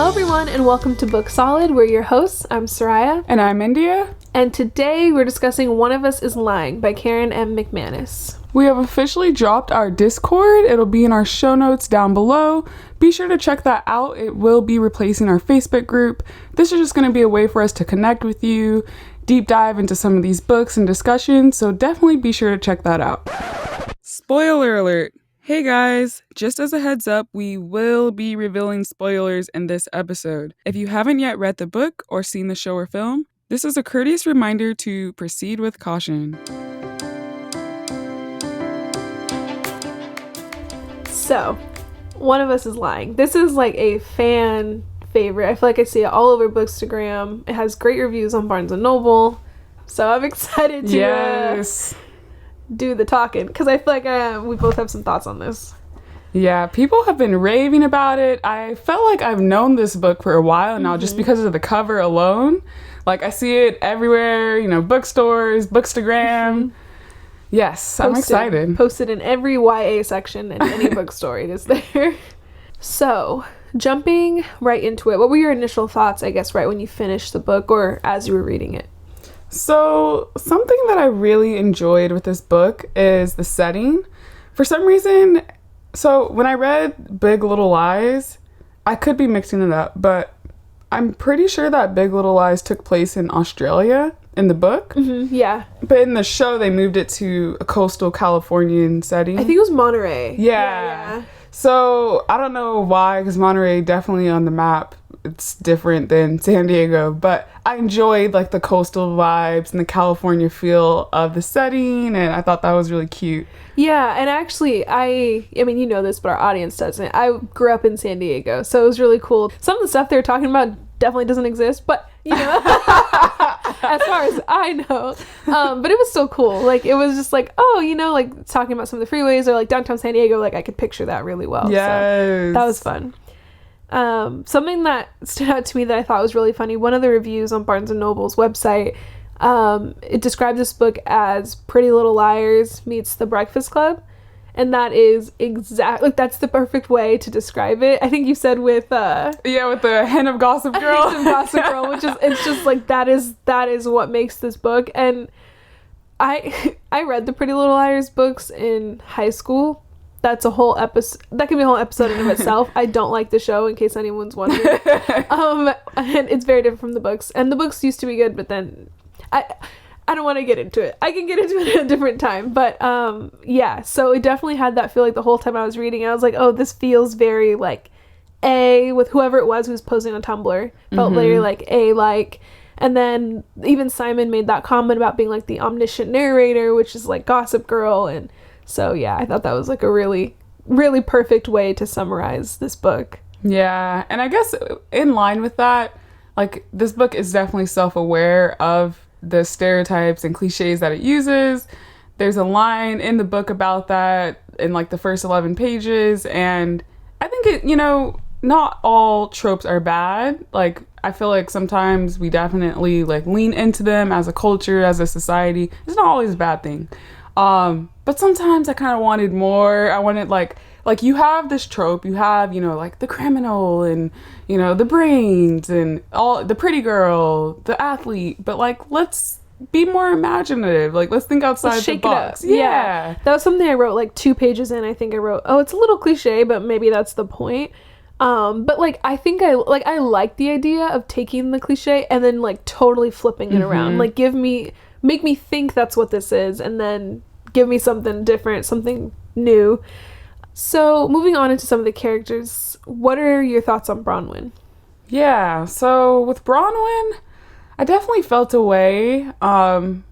Hello everyone and welcome to Book Solid. We're your hosts. I'm Soraya. And I'm India. And today we're discussing One of Us is Lying by Karen M. McManus. We have officially dropped our Discord. It'll be in our show notes down below. Be sure to check that out. It will be replacing our Facebook group. This is just going to be a way for us to connect with you, deep dive into some of these books and discussions, so definitely be sure to check that out. Spoiler alert. Hey guys, just as a heads up, we will be revealing spoilers in this episode. If you haven't yet read the book or seen the show or film, this is a courteous reminder to proceed with caution. So, One of Us is Lying. This is like a fan favorite. I feel like I see it all over Bookstagram. It has great reviews on Barnes & Noble. So I'm excited to do the talking because I feel like we both have some thoughts on this. Yeah, people have been raving about it. I felt like I've known this book for a while now just because of the cover alone. Like, I see it everywhere, bookstores, Bookstagram. Yes, I'm excited. Posted in every YA section in any bookstore. It is there. So, jumping right into it, what were your initial thoughts, I guess, right when you finished the book or as you were reading it? So, something that I really enjoyed with this book is the setting. For some reason, so when I read Big Little Lies, I could be mixing it up, but I'm pretty sure that Big Little Lies took place in Australia in the book. Mm-hmm, yeah. But in the show, they moved it to a coastal Californian setting. I think it was Monterey. Yeah. So, I don't know why, because Monterey definitely on the map, it's different than San Diego, but I enjoyed like the coastal vibes and the California feel of the setting, and I thought that was really cute. Yeah, and actually, I mean, you know this, but our audience doesn't. I grew up in San Diego, so it was really cool. Some of the stuff they were talking about definitely doesn't exist, but, as far as I know. But it was so cool. Like, it was just like, like talking about some of the freeways or like downtown San Diego, like I could picture that really well. Yes. So that was fun. Something that stood out to me that I thought was really funny, one of the reviews on Barnes & Noble's website, it described this book as Pretty Little Liars meets The Breakfast Club, and that is exactly, that's the perfect way to describe it. I think you said with with the hen of Gossip Girl. Hen of Gossip Girl, which is, it's just like, that is what makes this book. And I read the Pretty Little Liars books in high school. That's a whole episode. That can be a whole episode in of itself. I don't like the show, in case anyone's wondering. And it's very different from the books. And the books used to be good, but then I don't want to get into it. I can get into it at a different time. But so it definitely had that feel like the whole time I was reading. I was like, oh, this feels very like with whoever it was who was posting on Tumblr. Felt very like like. And then even Simon made that comment about being like the omniscient narrator, which is like Gossip Girl. And so, yeah, I thought that was like a really, really perfect way to summarize this book. Yeah, and I guess in line with that, like, this book is definitely self-aware of the stereotypes and cliches that it uses. There's a line in the book about that in like the first 11 pages, and I think it, not all tropes are bad. Like, I feel like sometimes we definitely like lean into them as a culture, as a society. It's not always a bad thing. But sometimes I kind of wanted more. I wanted like you have this trope, you have, like the criminal and, the brains and all the pretty girl, the athlete, but like, let's be more imaginative. Like, let's think outside the box. Yeah. That was something I wrote like 2 pages in. I think I wrote, it's a little cliche, but maybe that's the point. But like, I think I like the idea of taking the cliche and then like totally flipping it around. Like, make me think that's what this is, and then give me something different, something new. So, moving on into some of the characters, what are your thoughts on Bronwyn? Yeah, so with Bronwyn, I definitely felt a way. Again,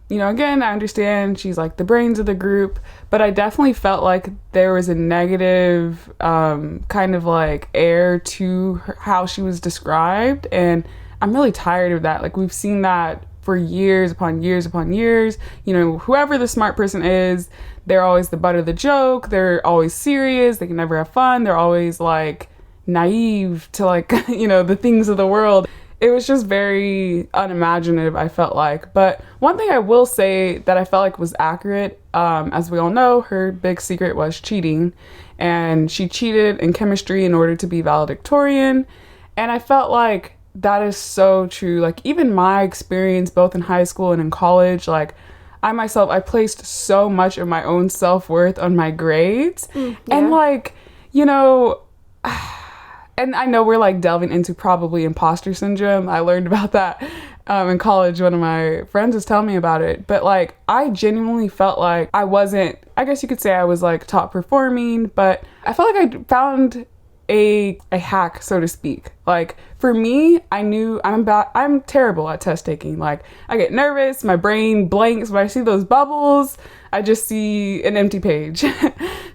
I understand she's like the brains of the group, but I definitely felt like there was a negative kind of like air to how she was described, and I'm really tired of that. Like, we've seen that for years upon years upon years. Whoever the smart person is, they're always the butt of the joke. They're always serious. They can never have fun. They're always like naive to like, the things of the world. It was just very unimaginative, I felt like. But one thing I will say that I felt like was accurate, as we all know, her big secret was cheating. And she cheated in chemistry in order to be valedictorian. And I felt like that is so true. Like, even my experience, both in high school and in college, like, I placed so much of my own self-worth on my grades. And, like, you know, and I know we're, like, delving into probably imposter syndrome. I learned about that in college. One of my friends was telling me about it. But, like, I genuinely felt like I wasn't, I guess you could say I was, like, top performing, but I felt like I found a hack, so to speak. Like, for me, I knew I'm terrible at test taking. Like, I get nervous, my brain blanks when I see those bubbles. I just see an empty page.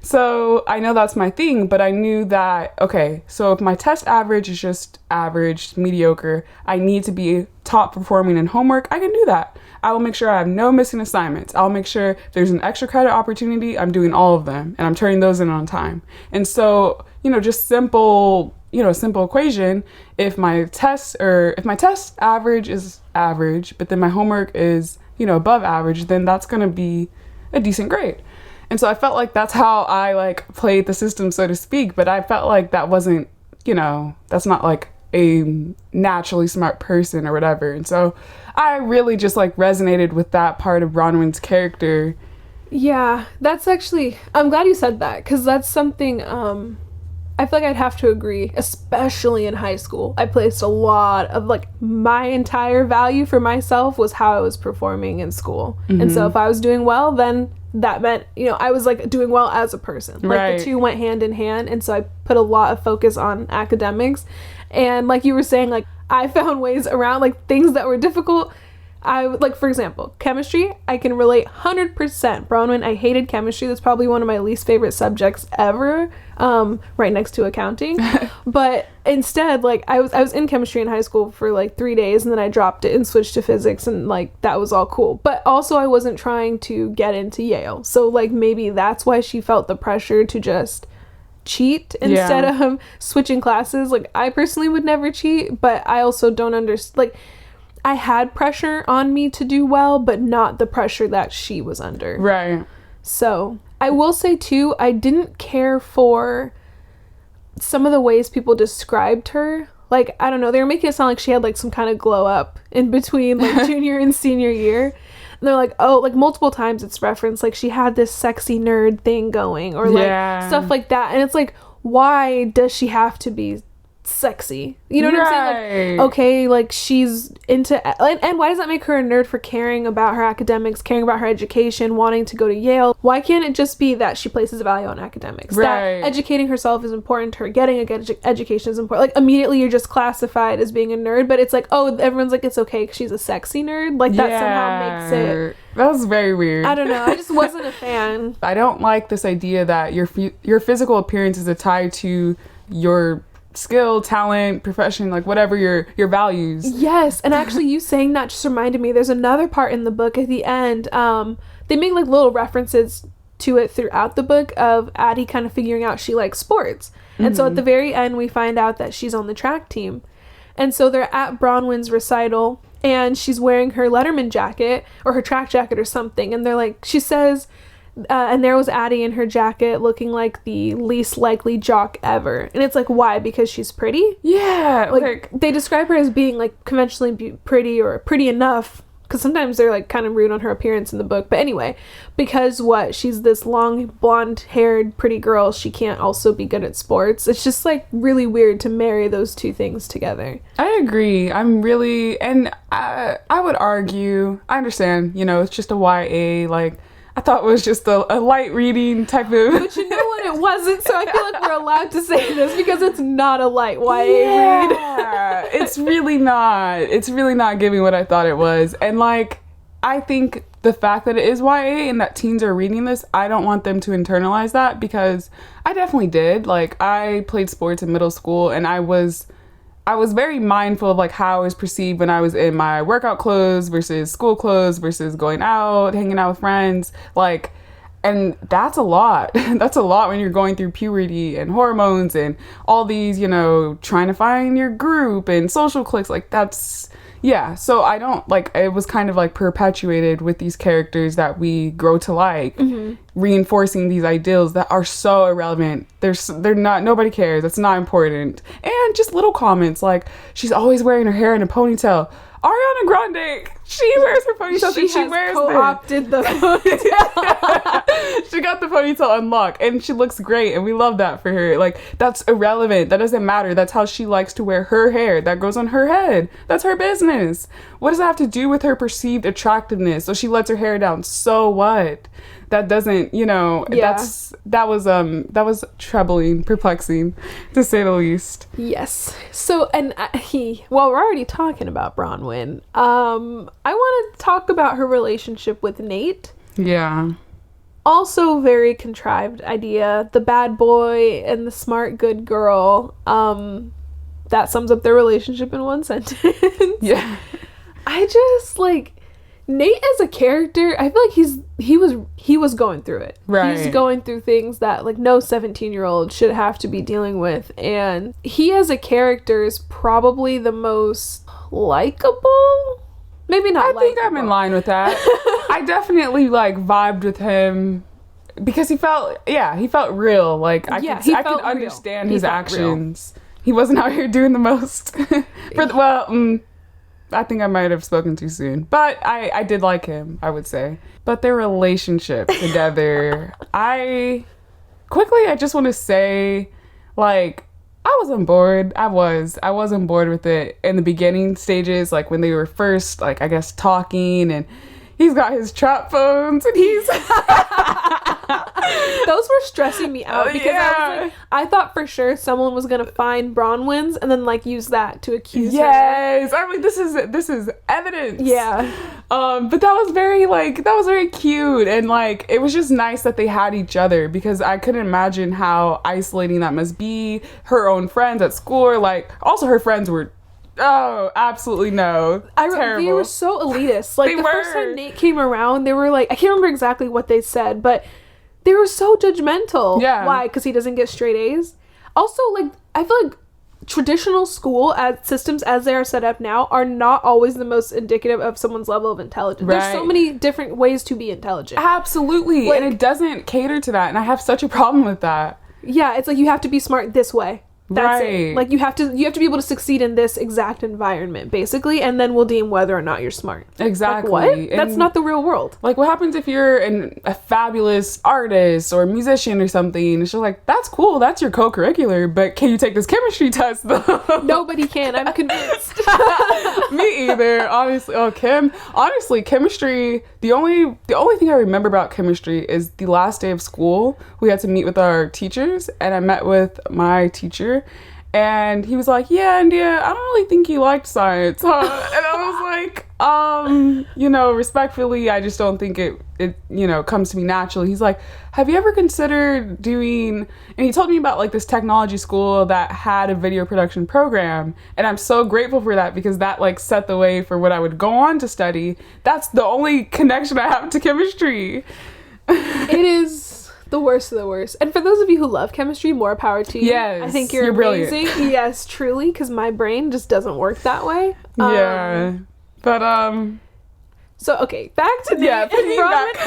So I know that's my thing, but I knew that, okay, so if my test average is just average, mediocre, I need to be top performing in homework, I can do that. I will make sure I have no missing assignments. I'll make sure if there's an extra credit opportunity, I'm doing all of them and I'm turning those in on time. And so, just simple equation, if my test average is average, but then my homework is, above average, then that's going to be a decent grade. And so I felt like that's how I like played the system, so to speak, but I felt like that wasn't, that's not like a naturally smart person or whatever. And so I really just like resonated with that part of Bronwyn's character. Yeah, that's actually, I'm glad you said that, because that's something I feel like I'd have to agree, especially in high school. I placed a lot of, like, my entire value for myself was how I was performing in school. And so if I was doing well, then that meant, I was, like, doing well as a person. Like, right. The two went hand in hand. And so I put a lot of focus on academics. And like you were saying, like, I found ways around, like, things that were difficult. Like, for example, chemistry, I can relate 100%. Bronwyn, I hated chemistry. That's probably one of my least favorite subjects ever, right next to accounting. But instead, like, I was in chemistry in high school for, like, 3 days, and then I dropped it and switched to physics, and, like, that was all cool. But also, I wasn't trying to get into Yale. So, like, maybe that's why she felt the pressure to just cheat instead of switching classes. Like, I personally would never cheat, but I also don't understand, like, I had pressure on me to do well, but not the pressure that she was under. Right. So I will say too, I didn't care for some of the ways people described her. Like, I don't know, they were making it sound like she had like some kind of glow up in between like junior and senior year. And they're like, oh, like multiple times it's referenced, like she had this sexy nerd thing going, or like stuff like that. And it's like, why does she have to be sexy? You know what I'm saying? Like, okay, like she's into, and why does that make her a nerd for caring about her academics, caring about her education, wanting to go to Yale? Why can't it just be that she places value on academics? Right. That educating herself is important to her, getting a good education is important. Like, immediately you're just classified as being a nerd, but it's like, oh, everyone's like, it's okay because she's a sexy nerd. Like, that somehow makes it. That was very weird. I don't know. I just wasn't a fan. I don't like this idea that your physical appearance is a tie to your skill, talent, profession, like whatever your values. Yes, and actually you saying that just reminded me, there's another part in the book at the end. They make like little references to it throughout the book of Addie kind of figuring out she likes sports. And so at the very end we find out that she's on the track team. And so they're at Bronwyn's recital and she's wearing her Letterman jacket or her track jacket or something, and they're like, she says, and there was Addie in her jacket looking like the least likely jock ever. And it's like, why? Because she's pretty? Yeah. Like they describe her as being like conventionally pretty or pretty enough, because sometimes they're like kind of rude on her appearance in the book. But anyway, because she's this long blonde haired pretty girl, she can't also be good at sports. It's just like really weird to marry those two things together. I agree. And I would argue, I understand, it's just a YA, like I thought it was just a light reading type of... But you know what? It wasn't, so I feel like we're allowed to say this because it's not a light YA read. It's really not. It's really not giving what I thought it was. And, like, I think the fact that it is YA and that teens are reading this, I don't want them to internalize that, because I definitely did. Like, I played sports in middle school, and I was very mindful of like how I was perceived when I was in my workout clothes versus school clothes versus going out, hanging out with friends. Like, and that's a lot. That's a lot when you're going through puberty and hormones and all these, trying to find your group and social cliques. Like, that's, Yeah, so I don't, like, it was kind of, like, perpetuated with these characters that we grow to like, reinforcing these ideals that are so irrelevant. They're not, nobody cares. It's not important. And just little comments, like, she's always wearing her hair in a ponytail. Ariana Grande, she wears her ponytail and she wears co-opted the ponytail. She got the ponytail unlocked and she looks great and we love that for her. Like, that's irrelevant. That doesn't matter. That's how she likes to wear her hair. That goes on her head. That's her business. What does that have to do with her perceived attractiveness? So she lets her hair down. So what? That doesn't, you know, that was troubling, perplexing, to say the least. Yes. So, and well, we're already talking about Bronwyn. I want to talk about her relationship with Nate. Yeah. Also very contrived idea. The bad boy and the smart good girl. That sums up their relationship in one sentence. Yeah. I just, like, Nate as a character, I feel like he was going through it. Right. He's going through things that, like, no 17-year-old should have to be dealing with. And he as a character is probably the most likable. Maybe not. I think I'm in line with that. I definitely, like, vibed with him because he felt real. Like, I could understand his actions. Real. He wasn't out here doing the most. I think I might have spoken too soon. But I did like him, I would say. But their relationship together, I just want to say, like, I was on board. I was on board with it in the beginning stages, like when they were first, like, I guess, talking, and he's got his trap phones and he's those were stressing me out because I thought for sure someone was gonna find Bronwyn's and then, like, use that to accuse her. Yes, I'm like, this is evidence. Yeah. But that was very cute, and, like, it was just nice that they had each other because I couldn't imagine how isolating that must be. Her own friends at school, like, also her friends were. Oh, absolutely no. Terrible. They were so elitist. Like, first time Nate came around, they were like, I can't remember exactly what they said, but they were so judgmental. Yeah. Why? Because he doesn't get straight A's. Also, like, I feel like traditional school systems as they are set up now are not always the most indicative of someone's level of intelligence. Right. There's so many different ways to be intelligent. Absolutely. Like, and it doesn't cater to that. And I have such a problem with that. Yeah, it's like you have to be smart this way. That's right. it. Like, you have to be able to succeed in this exact environment, basically, and then we'll deem whether or not you're smart. Exactly. Like, what? That's not the real world. Like, what happens if you're a fabulous artist or musician or something? It's just like, that's cool. That's your co-curricular, but can you take this chemistry test, though? Nobody can. I'm convinced. Me either. Honestly. Honestly, chemistry, the only thing I remember about chemistry is the last day of school. We had to meet with our teachers, and I met with my teacher. And he was like, yeah, India, I don't really think you liked science, huh? And I was like, respectfully, I just don't think it comes to me naturally. He's like, have you ever considered doing, and he told me about, like, this technology school that had a video production program. And I'm so grateful for that because that, like, set the way for what I would go on to study. That's the only connection I have to chemistry. It is the worst of the worst. And for those of you who love chemistry, more power to you. Yes, I think you're amazing. Brilliant. Yes, truly, because my brain just doesn't work that way. Yeah. But, so, okay, back to Nate and Bronwyn.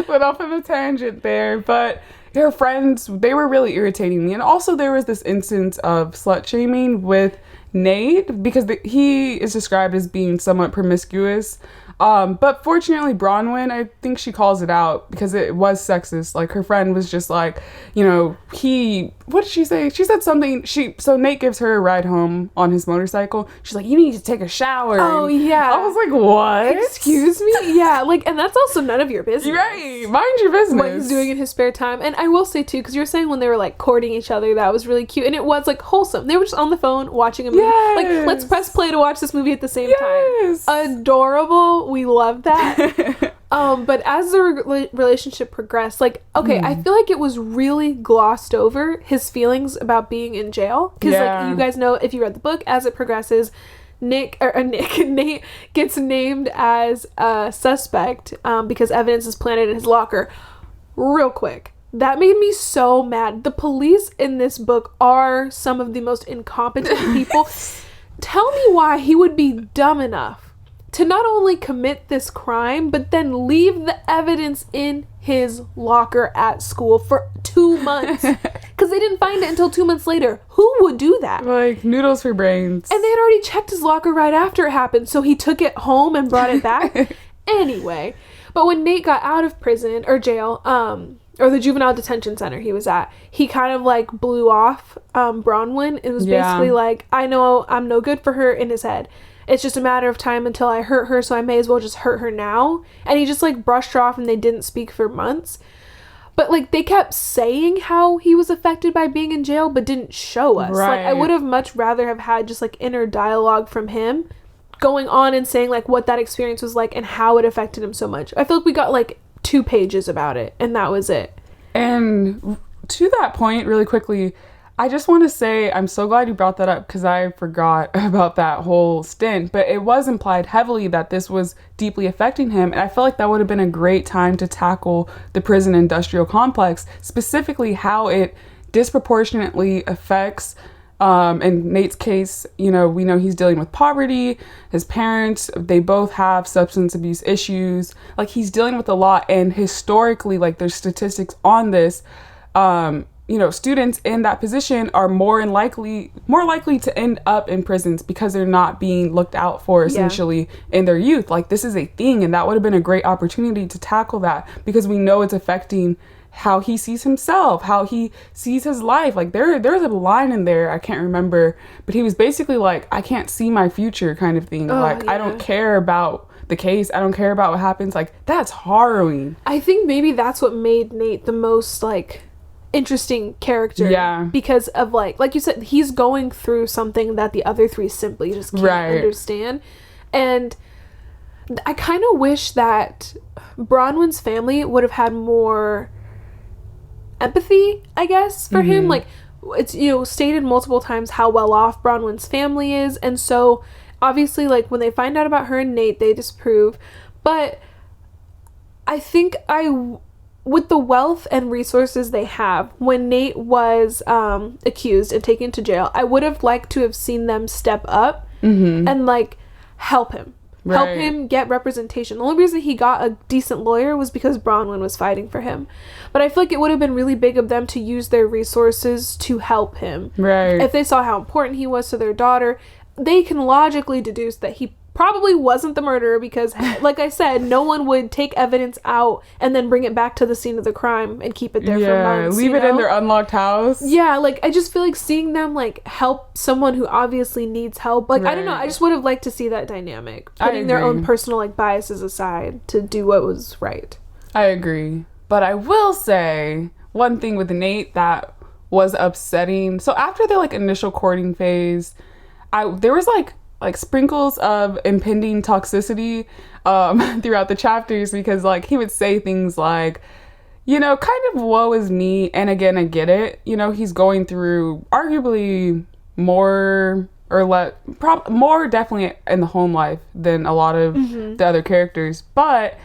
Went off on a tangent there, but their friends, they were really irritating me. And also there was this instance of slut-shaming with Nate because he is described as being somewhat promiscuous. But fortunately, Bronwyn, I think she calls it out because it was sexist. Like, her friend was just like, what did she say? She said something, so Nate gives her a ride home on his motorcycle. She's like, you need to take a shower. Oh, yeah. I was like, what? Excuse me? Yeah, like, and that's also none of your business. Right. Mind your business. What he's doing in his spare time. And I will say, too, because you were saying when they were, like, courting each other, that was really cute. And it was, like, wholesome. They were just on the phone watching a movie. Yes. Like, let's press play to watch this movie at the same time. Adorable. We love that. But as the relationship progressed, like, okay, I feel like it was really glossed over, his feelings about being in jail. Because, like, you guys know, if you read the book, as it progresses, Nate gets named as a suspect because evidence is planted in his locker. Real quick. That made me so mad. The police in this book are some of the most incompetent people. tell me why he would be dumb enough to not only commit this crime, but then leave the evidence in his locker at school for 2 months. Because they didn't find it until 2 months later. Who would do that? Like, noodles for brains. And they had already checked his locker right after it happened, so he took it home and brought it back. Anyway, but when Nate got out of prison, or jail, or the juvenile detention center he was at, he kind of like blew off Bronwyn. It was basically like, I know I'm no good for her, in his head. It's just a matter of time until I hurt her, so I may as well just hurt her now. And he just like brushed her off, and they didn't speak for months. But like, they kept saying how he was affected by being in jail, but didn't show us. Right. Like, I would have much rather have had just like inner dialogue from him going on and saying like what that experience was like and how it affected him so much. I feel like we got like 2 pages about it, and that was it. And to that point, really quickly, I just want to say I'm so glad you brought that up, because I forgot about that whole stint. But it was implied heavily that this was deeply affecting him. And I feel like that would have been a great time to tackle the prison industrial complex, specifically how it disproportionately affects, in Nate's case, you know, we know he's dealing with poverty. His parents, they both have substance abuse issues. Like, he's dealing with a lot. And historically, like, there's statistics on this, you know, students in that position are more likely to end up in prisons because they're not being looked out for, essentially, in their youth. Like, this is a thing, and that would have been a great opportunity to tackle that, because we know it's affecting how he sees himself, how he sees his life. Like, there's a line in there, I can't remember, but he was basically like, I can't see my future, kind of thing. I don't care about the case. I don't care about what happens. Like, that's harrowing. I think maybe that's what made Nate the most like interesting character, because of like you said, he's going through something that the other 3 simply just can't understand. And I kind of wish that Bronwyn's family would have had more empathy, I guess, for him. Like, it's, you know, stated multiple times how well off Bronwyn's family is, and so obviously, like, when they find out about her and Nate, they disapprove. But I think with the wealth and resources they have, when Nate was accused and taken to jail, I would have liked to have seen them step up and like help him. Help him get representation. The only reason he got a decent lawyer was because Bronwyn was fighting for him. But I feel like it would have been really big of them to use their resources to help him. If they saw how important he was to their daughter, they can logically deduce that he probably wasn't the murderer, because like I said, no one would take evidence out and then bring it back to the scene of the crime and keep it there for months. Leave it in their unlocked house. Like, I just feel like seeing them like help someone who obviously needs help, like I don't know, I just would have liked to see that dynamic, putting their own personal like biases aside to do what was right. I agree. But I will say one thing with Nate that was upsetting. So after the like initial courting phase, there was like sprinkles of impending toxicity throughout the chapters, because like he would say things like, you know, kind of woe is me. And again, I get it. You know, he's going through arguably more definitely in the home life than a lot of the other characters. But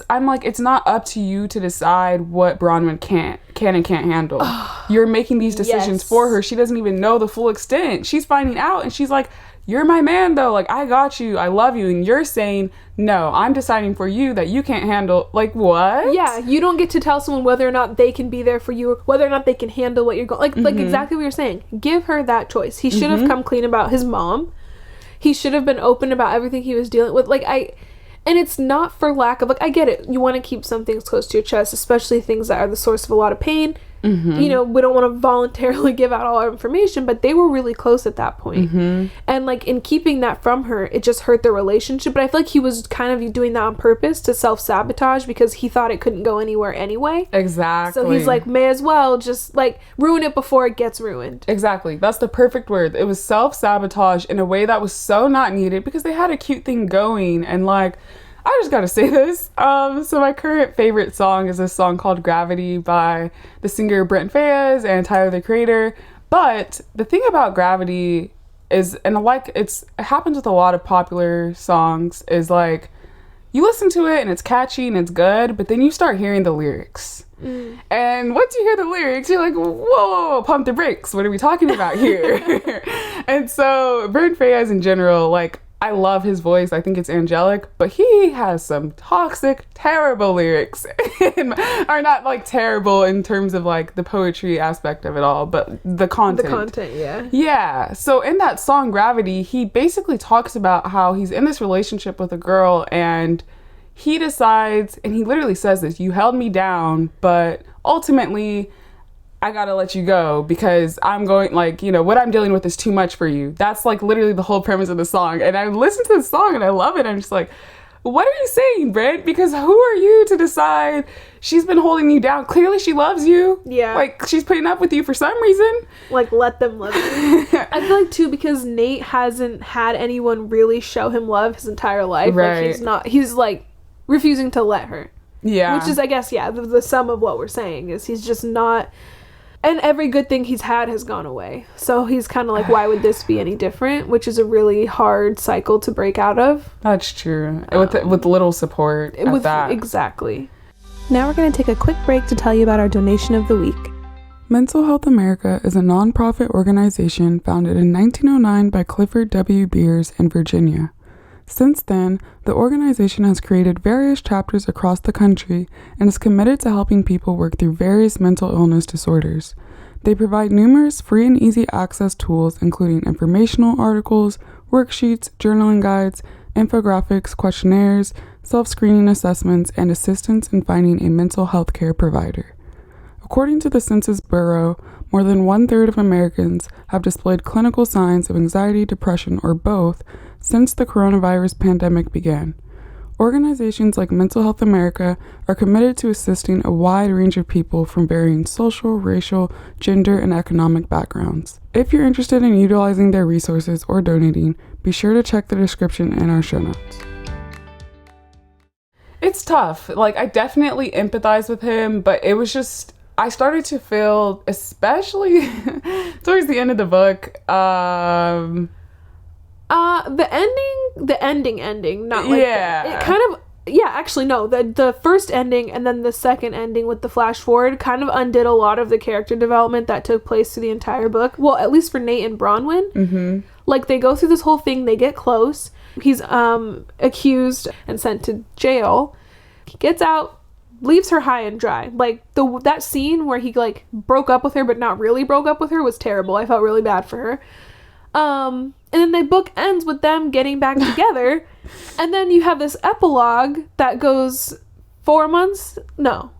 I'm like, it's not up to you to decide what Bronwyn can and can't handle. You're making these decisions for her. She doesn't even know the full extent. She's finding out, and she's like, you're my man though, like, I got you, I love you. And you're saying, no, I'm deciding for you that you can't handle. Like, what? Yeah, you don't get to tell someone whether or not they can be there for you, or whether or not they can handle what you're going, like exactly what you're saying. Give her that choice. He should have come clean about his mom. He should have been open about everything he was dealing with. And it's not for lack of, like, I get it, you want to keep some things close to your chest, especially things that are the source of a lot of pain. You know, we don't want to voluntarily give out all our information, but they were really close at that point. And like, in keeping that from her, it just hurt their relationship. But I feel like he was kind of doing that on purpose to self-sabotage, because he thought it couldn't go anywhere anyway. Exactly. So he's like, may as well just like ruin it before it gets ruined. Exactly. That's the perfect word. It was self-sabotage in a way that was so not needed, because they had a cute thing going. And like, I just gotta say this. So my current favorite song is this song called Gravity by the singer Brent Faiyaz and Tyler, the Creator. But the thing about Gravity is, and like it happens with a lot of popular songs, is like you listen to it and it's catchy and it's good, but then you start hearing the lyrics. And once you hear the lyrics, you're like, whoa, pump the brakes. What are we talking about here? And so Vern Faiyaz in general, like, I love his voice. I think it's angelic, but he has some toxic, terrible lyrics. Are not like terrible in terms of like the poetry aspect of it all, but the content. The content, yeah. Yeah. So in that song Gravity, he basically talks about how he's in this relationship with a girl and he decides, and he literally says this, you held me down, but ultimately I gotta let you go because I'm going, like, you know, what I'm dealing with is too much for you. That's like literally the whole premise of the song. And I listen to the song and I love it. I'm just like, what are you saying, Brent? Because who are you to decide she's been holding you down? Clearly she loves you. Yeah. Like, she's putting up with you for some reason. Like, let them love you. I feel like, too, because Nate hasn't had anyone really show him love his entire life. Right. Like, he's like refusing to let her. Yeah. Which is, I guess, yeah, the sum of what we're saying is he's just not... And every good thing he's had has gone away. So he's kind of like, why would this be any different? Which is a really hard cycle to break out of. That's true. With little support at that. Exactly. Now we're going to take a quick break to tell you about our donation of the week. Mental Health America is a nonprofit organization founded in 1909 by Clifford W. Beers in Virginia. Since then, the organization has created various chapters across the country and is committed to helping people work through various mental illness disorders. They provide numerous free and easy access tools, including informational articles, worksheets, journaling guides, infographics, questionnaires, self-screening assessments, and assistance in finding a mental health care provider. According to the Census Bureau, more than 1/3 of Americans have displayed clinical signs of anxiety, depression, or both since the coronavirus pandemic began. Organizations like Mental Health America are committed to assisting a wide range of people from varying social, racial, gender, and economic backgrounds. If you're interested in utilizing their resources or donating, be sure to check the description in our show notes. It's tough. Like, I definitely empathize with him, but it was just... I started to feel, especially towards the end of the book, the ending, not like it kind of, actually no, the first ending and then the second ending with the flash forward kind of undid a lot of the character development that took place through the entire book. Well, at least for Nate and Bronwyn. Mm-hmm. Like, they go through this whole thing, they get close. He's accused and sent to jail. He gets out, leaves her high and dry. Like, that scene where he like broke up with her but not really broke up with her was terrible. I felt really bad for her. And then the book ends with them getting back together. And then you have this epilogue that goes 4 months. No.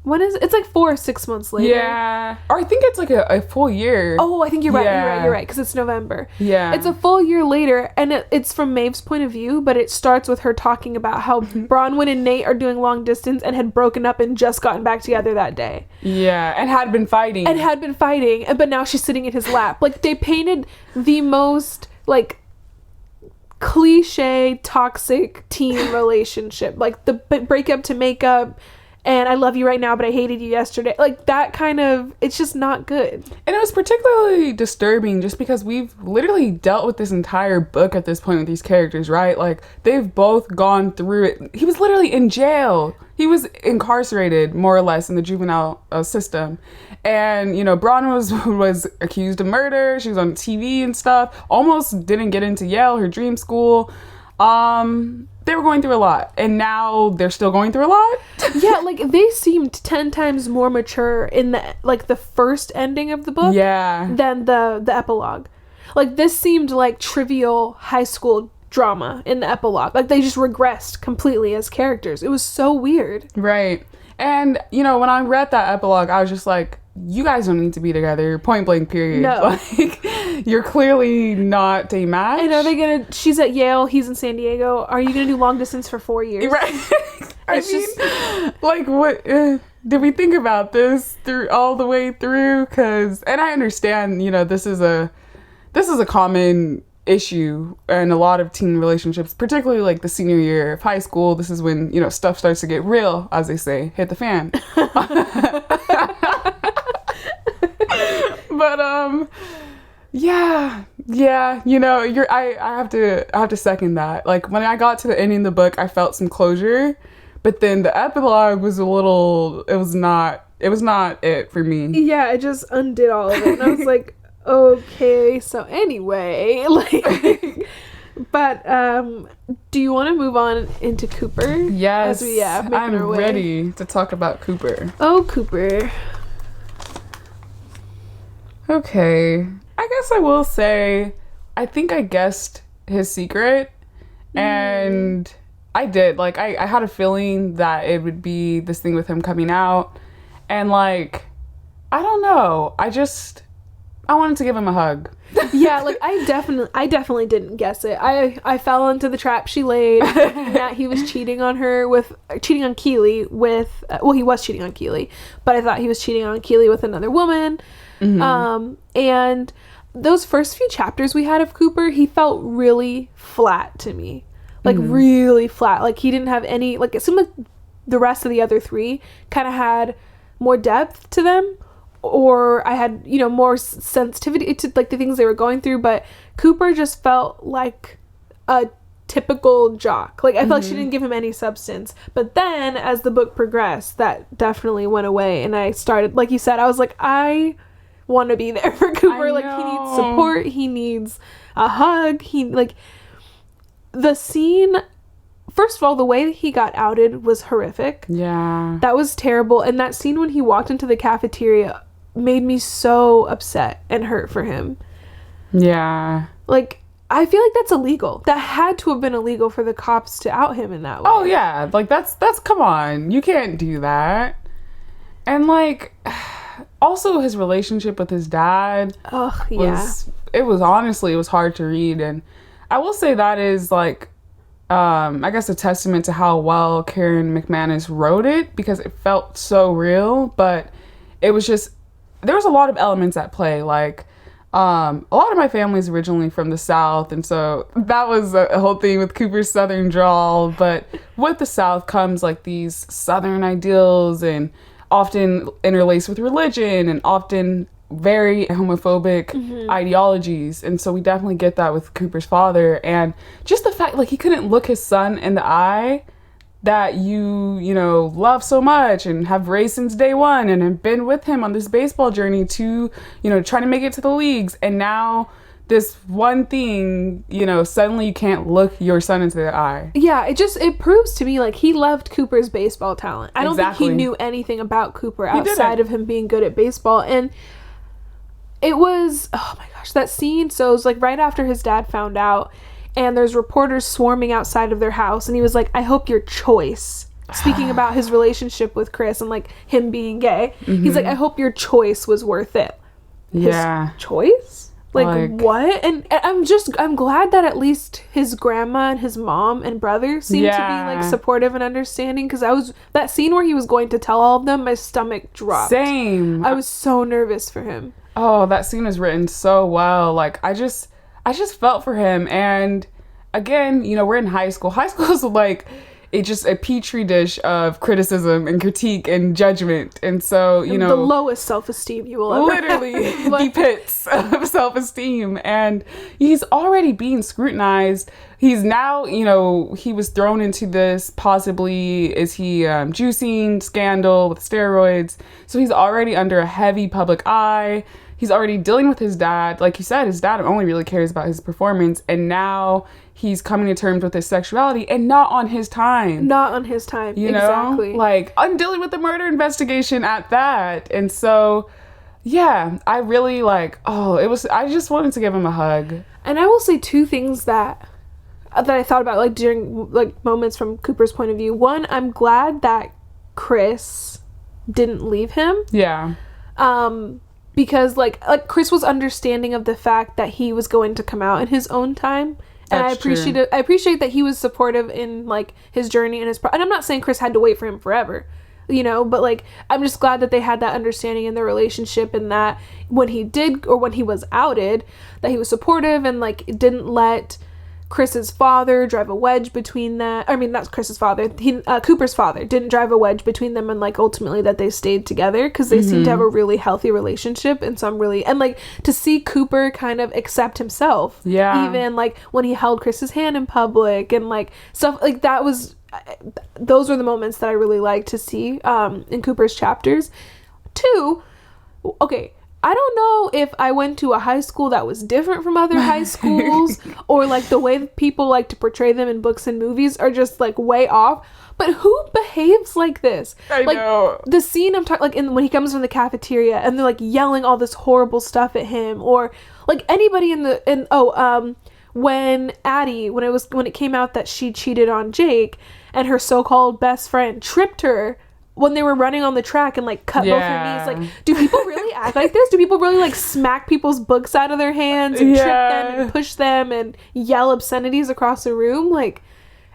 When is it? It's like 4 or 6 months later. Yeah. Or I think it's like a full year. Oh, I think you're right. You're right. Because it's November. Yeah. It's a full year later. And it's from Maeve's point of view. But it starts with her talking about how Bronwyn and Nate are doing long distance and had broken up and just gotten back together that day. Yeah. And had been fighting. But now she's sitting in his lap. Like, they painted the most, like, cliche, toxic teen relationship. Like, the breakup to makeup. And I love you right now, but I hated you yesterday. Like, that kind of, it's just not good. And it was particularly disturbing just because we've literally dealt with this entire book at this point with these characters, right? Like, they've both gone through it. He was literally in jail. He was incarcerated, more or less, in the juvenile system. And, you know, Bronwyn was accused of murder. She was on TV and stuff. Almost didn't get into Yale, her dream school. They were going through a lot, and now they're still going through a lot. Yeah, like, they seemed 10 times more mature in the first ending of the book than the epilogue. Like, this seemed like trivial high school drama in the epilogue. Like, they just regressed completely as characters. It was so weird. Right. And, you know, when I read that epilogue, I was just like, you guys don't need to be together, point blank, period. No. Like, you're clearly not a match. And are they gonna, she's at Yale, he's in San Diego, are you gonna do long distance for 4 years? Right. Like, what, did we think about this all the way through? And I understand, you know, this is a common issue in a lot of teen relationships, particularly like the senior year of high school. This is when, you know, stuff starts to get real, as they say, hit the fan. But yeah, Yeah, you know, I have to second that. Like when I got to the ending of the book, I felt some closure, but then the epilogue was it was not it for me. Yeah, it just undid all of it. And I was like, okay, so anyway, like, but do you want to move on into Cooper? Yes, making I'm our way? ready to talk about Cooper. Oh, Cooper. Okay, I guess I will say, I think I guessed his secret, and I did. Like, I had a feeling that it would be this thing with him coming out, and like, I don't know. I wanted to give him a hug. Yeah, like I definitely didn't guess it. I fell into the trap she laid, that he was cheating on Keely with he was cheating on Keely, but I thought he was cheating on Keely with another woman. And those first few chapters we had of Cooper, he felt really flat to me. Like really flat. Like he didn't have any, like it seemed like the rest of the other three kind of had more depth to them, or I had, you know, more sensitivity to like the things they were going through, but Cooper just felt like a typical jock. Like I felt like she didn't give him any substance. But then as the book progressed, that definitely went away, and I started, like you said, I was like, I want to be there for Cooper. Like he needs support, he needs a hug, he like the scene. First of all, the way that he got outed was horrific. Yeah, that was terrible. And that scene when he walked into the cafeteria made me so upset and hurt for him. Yeah, like I feel like that's illegal. That had to have been illegal for the cops to out him in that way. Oh yeah, like that's come on, you can't do that. And like also his relationship with his dad it was honestly, it was hard to read. And I will say that is like I guess a testament to how well Karen McManus wrote it, because it felt so real, but it was just, there was a lot of elements at play. Like a lot of my family's originally from the South, and so that was a whole thing with Cooper's Southern drawl. But with the South comes like these Southern ideals, and often interlaced with religion, and often very homophobic ideologies. And so we definitely get that with Cooper's father. And just the fact, like, he couldn't look his son in the eye that you know, love so much and have raised since day one and have been with him on this baseball journey to, you know, trying to make it to the leagues. And now this one thing, you know, suddenly you can't look your son into the eye. Yeah, it proves to me like he loved Cooper's baseball talent. I don't think he knew anything about Cooper outside of him being good at baseball. And it was, oh my gosh, that scene. So it was like right after his dad found out, and there's reporters swarming outside of their house, and he was like, I hope your choice, speaking about his relationship with Chris and like him being gay, he's like, I hope your choice was worth it. His choice? Like what? And I'm glad that at least his grandma and his mom and brother seemed to be like supportive and understanding, because that scene where he was going to tell all of them, my stomach dropped. Same. I was so nervous for him. Oh, that scene was written so well. Like I just felt for him. And again, you know, we're in high school. High school is like just a petri dish of criticism and critique and judgment. And so, you know, the lowest self-esteem you will ever literally have. The pits of self-esteem. And he's already being scrutinized. He's now, you know, he was thrown into this possibly, is he juicing scandal with steroids. So he's already under a heavy public eye. He's already dealing with his dad. Like you said, his dad only really cares about his performance. And now he's coming to terms with his sexuality, and not on his time. Not on his time. You know? Exactly. Like, I'm dealing with a murder investigation at that. And so, yeah, I really I just wanted to give him a hug. And I will say two things that I thought about, like, during, like, moments from Cooper's point of view. One, I'm glad that Chris didn't leave him. Yeah. Because like Chris was understanding of the fact that he was going to come out in his own time. And I appreciate that he was supportive in like his journey and and I'm not saying Chris had to wait for him forever, you know, but like I'm just glad that they had that understanding in their relationship, and that when he was outed, that he was supportive and like didn't let Chris's father drive a wedge between them. I mean, that's Chris's father. Cooper's father didn't drive a wedge between them, and like ultimately that they stayed together because they seem to have a really healthy relationship. And so I'm really, and like to see Cooper kind of accept himself. Yeah. Even like when he held Chris's hand in public and like stuff like that those were the moments that I really liked to see in Cooper's chapters. 2, okay, I don't know if I went to a high school that was different from other high schools or like the way that people like to portray them in books and movies are just like way off. But who behaves like this? I know. The scene I'm talking, like when he comes from the cafeteria and they're like yelling all this horrible stuff at him, or like anybody when Addie, when it came out that she cheated on Jake and her so-called best friend tripped her when they were running on the track and like cut both her knees. Like, do people really act like this? Do people really like smack people's books out of their hands and trip them and push them and yell obscenities across the room? Like,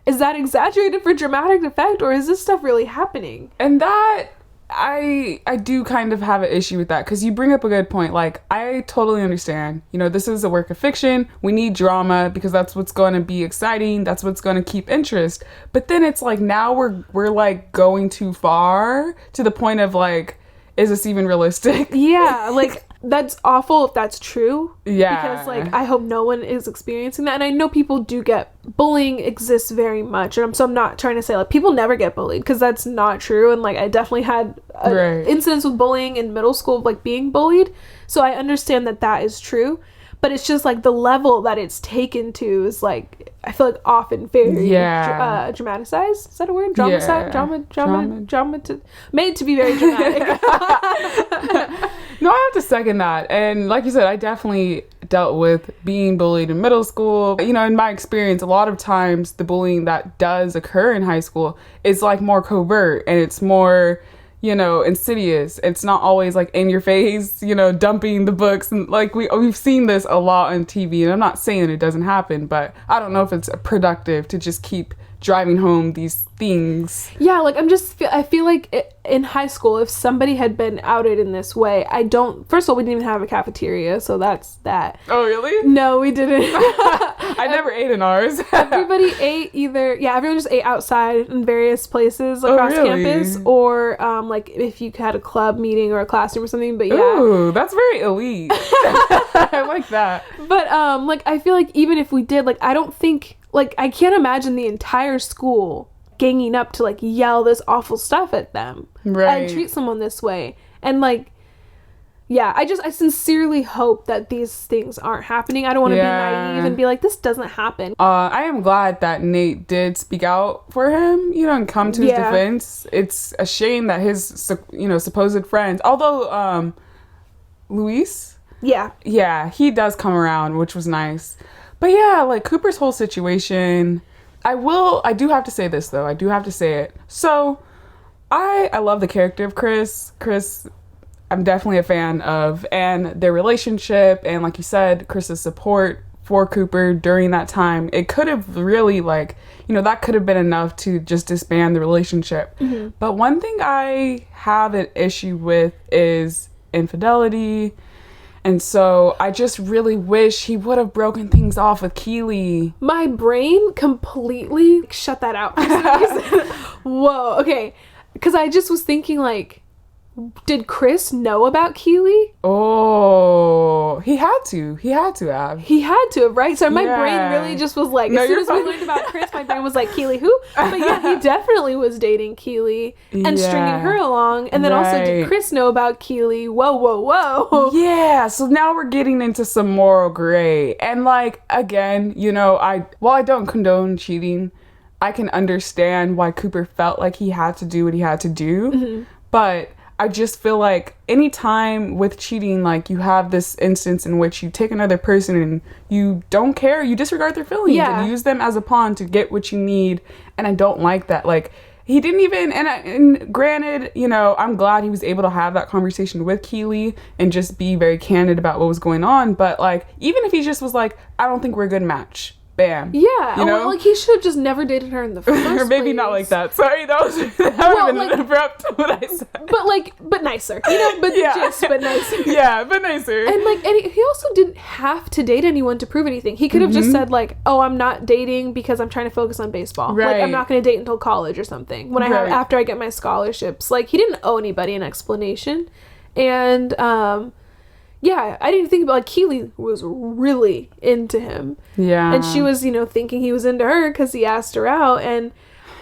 is that exaggerated for dramatic effect, or is this stuff really happening? And that I do kind of have an issue with that, because you bring up a good point. Like, I totally understand, you know, this is a work of fiction. We need drama because that's what's going to be exciting. That's what's going to keep interest. But then it's like, now we're like going too far to the point of like, is this even realistic? Yeah, like that's awful if that's true. Yeah. Because like I hope no one is experiencing that. And I know people do get bullying exists very much. And so I'm not trying to say like people never get bullied, because that's not true. And like I definitely had incidents with bullying in middle school, of like being bullied. So I understand that is true. But it's just like the level that it's taken to is like, I feel like often very dramatized. Is that a word? Drama made to be very dramatic. No, I have to second that. And like you said, I definitely dealt with being bullied in middle school. You know, in my experience, a lot of times the bullying that does occur in high school is like more covert, and it's more, you know, insidious. It's not always like in your face, you know, dumping the books. And like we've seen this a lot on TV, and I'm not saying it doesn't happen, but I don't know if it's productive to just keep driving home these things. Yeah, like I feel like in high school, if somebody had been outed in this way, first of all, we didn't even have a cafeteria, so that's that. Oh, really? No, we didn't. I never ate in ours. Everybody ate everyone just ate outside in various places across campus, or like if you had a club meeting or a classroom or something, but yeah. Ooh, that's very elite. I like that. But like I feel like even if we did, like I don't think, like I can't imagine the entire school ganging up to like yell this awful stuff at them and treat someone this way. And like, yeah, I sincerely hope that these things aren't happening. I don't want to be naive and be like, this doesn't happen. I am glad that Nate did speak out for him, you know, and come to his defense. It's a shame that his, you know, supposed friends, although Luis, yeah, he does come around, which was nice. But yeah, like Cooper's whole situation, I do have to say this though. I do have to say it. So I love the character of Chris. I'm definitely a fan of, and their relationship, and like you said, Chris's support for Cooper during that time. It could have really, like, you know, that could have been enough to just disband the relationship. Mm-hmm. But one thing I have an issue with is infidelity. And so I just really wish he would have broken things off with Keely. My brain completely shut that out. Whoa, okay. Because I just was thinking, like, did Chris know about Keely? Oh, he had to have. He had to have, right? So my brain really just was like, as soon as we learned about Chris, my brain was like, Keely who? But yeah, he definitely was dating Keely and stringing her along. And then also, did Chris know about Keely? Whoa. Yeah, so now we're getting into some moral gray. And like, again, you know, while I don't condone cheating, I can understand why Cooper felt like he had to do what he had to do. Mm-hmm. But I just feel like anytime with cheating, like you have this instance in which you take another person and you don't care, you disregard their feelings and use them as a pawn to get what you need. And I don't like that. Like, he didn't even, and granted, you know, I'm glad he was able to have that conversation with Keely and just be very candid about what was going on. But like, even if he just was like, I don't think we're a good match, bam. Yeah, you know, like he should have just never dated her in the first or maybe place. not like that. Sorry, that would have been like, abrupt what I said. But nicer, you know. But but nicer. Yeah, but nicer. And he also didn't have to date anyone to prove anything. He could have just said like, "Oh, I'm not dating because I'm trying to focus on baseball. Like I'm not going to date until college or something. When after I get my scholarships." Like he didn't owe anybody an explanation, and yeah, I didn't think about, like, Keely was really into him. Yeah. And she was, thinking he was into her because he asked her out. And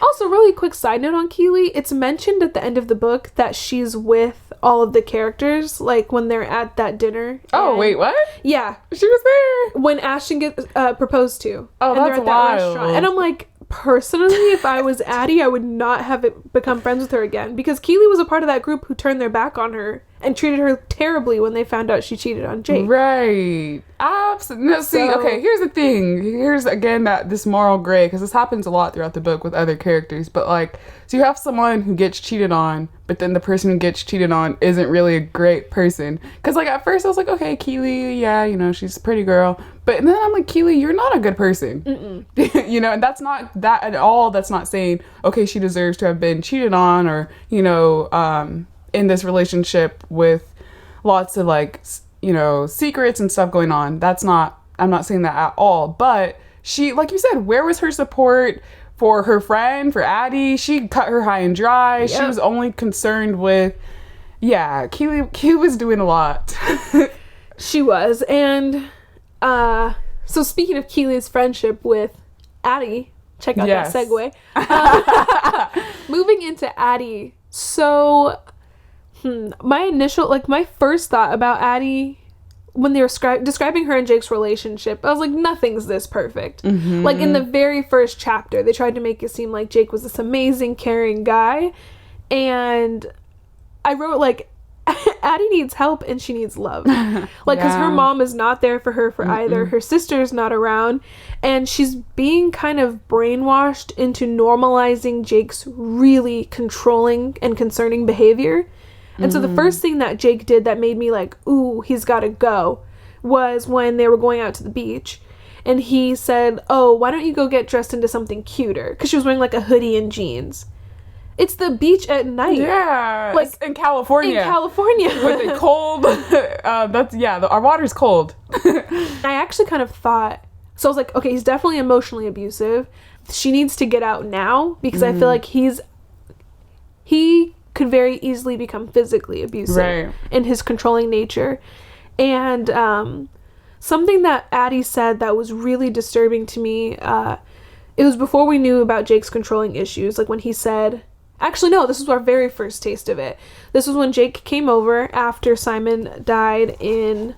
also, really quick side note on Keely, it's mentioned at the end of the book that she's with all of the characters, like, when they're at that dinner. Oh, wait, what? Yeah. She was there? When Ashton gets proposed to. Oh, and that's they're at wild. that restaurant. And I'm like, personally, if I was Addie, I would not have become friends with her again. Because Keely was a part of that group who turned their back on her and treated her terribly when they found out she cheated on Jake. Right. Absolutely. No, see, okay, here's the thing. Here's, again, this moral gray, because this happens a lot throughout the book with other characters. But, like, so you have someone who gets cheated on, but then the person who gets cheated on isn't really a great person. Because, like, at first I was like, okay, Keely, yeah, she's a pretty girl. But then I'm like, Keely, you're not a good person. And that's not that at all. That's not saying, okay, she deserves to have been cheated on or, in this relationship with lots of, like, secrets and stuff going on. I'm not saying that at all. But she, like you said, where was her support for her friend, for Addie? She cut her high and dry. Yep. She was only concerned with, Keely was doing a lot. She was. And, so speaking of Keely's friendship with Addie, check out that segue. Moving into Addie, so my first thought about Addie when they were describing her and Jake's relationship, I was like, nothing's this perfect. Like in the very first chapter, they tried to make it seem like Jake was this amazing, caring guy, and I wrote like, Addie needs help and she needs love. Like, because her mom is not there for her either. Her sister's not around. And she's being kind of brainwashed into normalizing Jake's really controlling and concerning behavior. And so the first thing that Jake did that made me like, ooh, he's got to go, was when they were going out to the beach. And he said, oh, why don't you go get dressed into something cuter? Because she was wearing like a hoodie and jeans. It's the beach at night. Yeah, like in California. With a cold. Our water's cold. I actually kind of thought, so I was like, okay, he's definitely emotionally abusive. She needs to get out now because I feel like he could very easily become physically abusive in his controlling nature. And something that Addie said that was really disturbing to me, it was before we knew about Jake's controlling issues, like when he said, actually, no, this was our very first taste of it. This was when Jake came over after Simon died in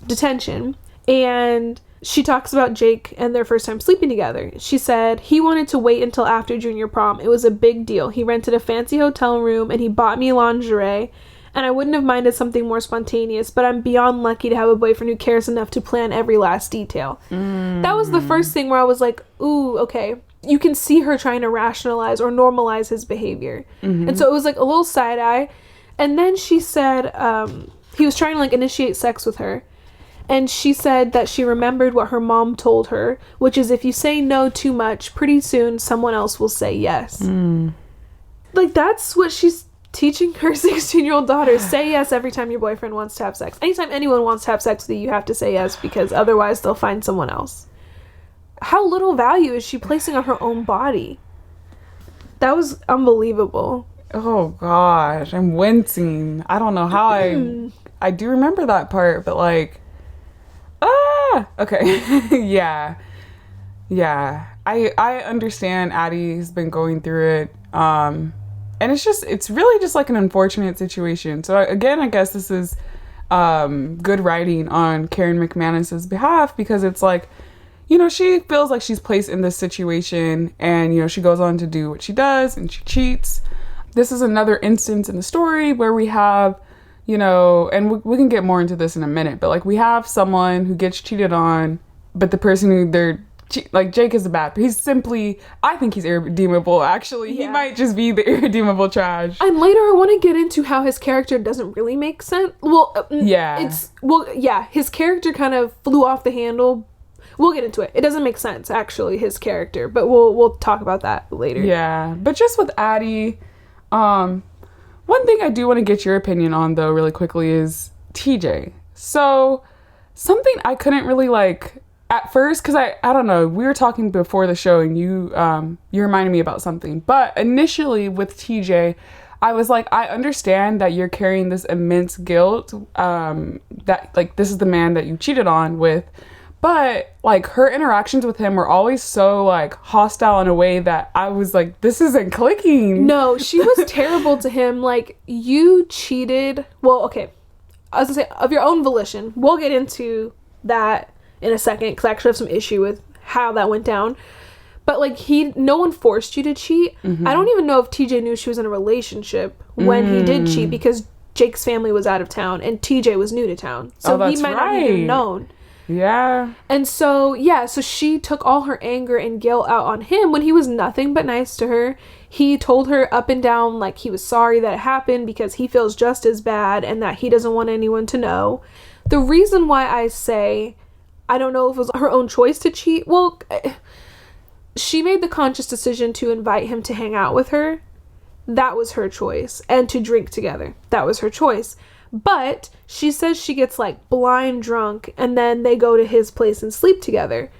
detention. And she talks about Jake and their first time sleeping together. She said, he wanted to wait until after junior prom. It was a big deal. He rented a fancy hotel room and he bought me lingerie. And I wouldn't have minded something more spontaneous, but I'm beyond lucky to have a boyfriend who cares enough to plan every last detail. That was the first thing where I was like, ooh, okay. You can see her trying to rationalize or normalize his behavior. And so it was like a little side eye. And then she said he was trying to like initiate sex with her. And she said that she remembered what her mom told her, which is if you say no too much, pretty soon someone else will say yes. Like that's what she's teaching her 16-year-old daughter. Say yes every time your boyfriend wants to have sex. Anytime anyone wants to have sex with you, you have to say yes because otherwise they'll find someone else. How little value is she placing on her own body? That was unbelievable. Oh gosh, I'm wincing. I don't know how I do remember that part, but like, okay. yeah. I understand Addie's been going through it. And it's really just like an unfortunate situation. So again, I guess this is good writing on Karen McManus's behalf because it's like, she feels like she's placed in this situation and, she goes on to do what she does and she cheats. This is another instance in the story where we have, and we can get more into this in a minute, but like we have someone who gets cheated on, but the person who like Jake is I think he's irredeemable, actually. Yeah. He might just be the irredeemable trash. And later I want to get into how his character doesn't really make sense. Well, his character kind of flew off the handle. We'll get into it. It doesn't make sense, actually, his character, but we'll talk about that later. Yeah, but just with Addie, one thing I do want to get your opinion on, though, really quickly is TJ. So, something I couldn't really, like, at first, because I don't know, we were talking before the show, and you reminded me about something, but initially with TJ, I was like, I understand that you're carrying this immense guilt, that, like, this is the man that you cheated on with, but, like, her interactions with him were always so, like, hostile in a way that I was like, this isn't clicking. No, she was terrible to him. Like, you cheated. Well, okay. I was gonna say, of your own volition. We'll get into that in a second, because I actually have some issue with how that went down. But, like, no one forced you to cheat. Mm-hmm. I don't even know if TJ knew she was in a relationship when he did cheat, because Jake's family was out of town and TJ was new to town. So he might not have even known. Yeah. And so, yeah, so she took all her anger and guilt out on him when he was nothing but nice to her. He told her up and down, like, he was sorry that it happened because he feels just as bad and that he doesn't want anyone to know. The reason why I say I don't know if it was her own choice to cheat, well, she made the conscious decision to invite him to hang out with her. That was her choice. And to drink together. That was her choice. But she says she gets, like, blind drunk and then they go to his place and sleep together.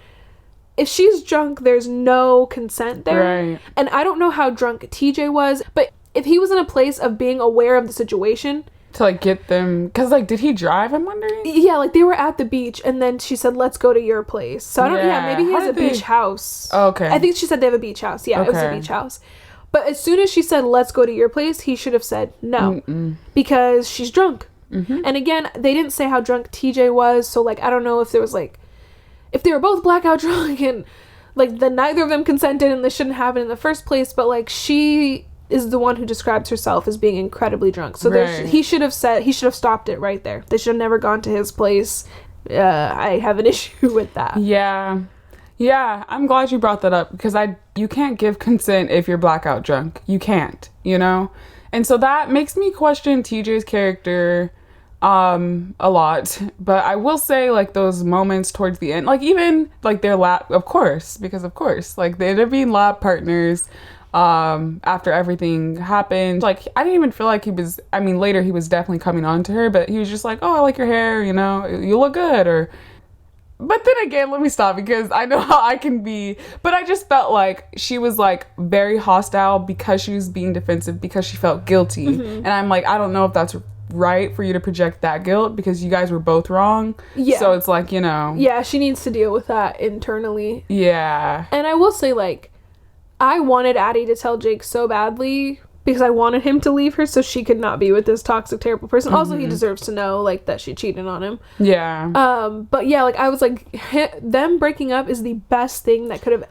If she's drunk, there's no consent there. Right. And I don't know how drunk TJ was, but if he was in a place of being aware of the situation... To, like, get them... Because, like, did he drive, I'm wondering? Yeah, like, they were at the beach, and then she said, let's go to your place. So, I don't... Yeah, maybe he has a beach house. Oh, okay. I think she said they have a beach house. Yeah, it was a beach house. But as soon as she said, let's go to your place, he should have said no. Because she's drunk. Mm-hmm. And again, they didn't say how drunk TJ was, so, like, I don't know if there was, like... If they were both blackout drunk, and, like, then neither of them consented, and this shouldn't happen in the first place, but, like, she... is the one who describes herself as being incredibly drunk. So he should have stopped it right there. They should have never gone to his place. I have an issue with that. Yeah. Yeah, I'm glad you brought that up, because you can't give consent if you're blackout drunk. You can't, you know? And so that makes me question TJ's character a lot. But I will say, like, those moments towards the end, like, even, like, their lap, of course, like, they ended up being lab partners. After everything happened, like, I didn't even feel like later he was definitely coming on to her, but he was just like, oh, I like your hair, you know, you look good, but then again, let me stop, because I know how I can be, but I just felt like she was, like, very hostile because she was being defensive, because she felt guilty, and I'm like, I don't know if that's right for you to project that guilt, because you guys were both wrong. Yeah. So it's like, you know. Yeah, she needs to deal with that internally. Yeah. And I will say, like, I wanted Addie to tell Jake so badly because I wanted him to leave her so she could not be with this toxic, terrible person. Also, he deserves to know, like, that she cheated on him. Yeah. But yeah, like, I was like, them breaking up is the best thing that could have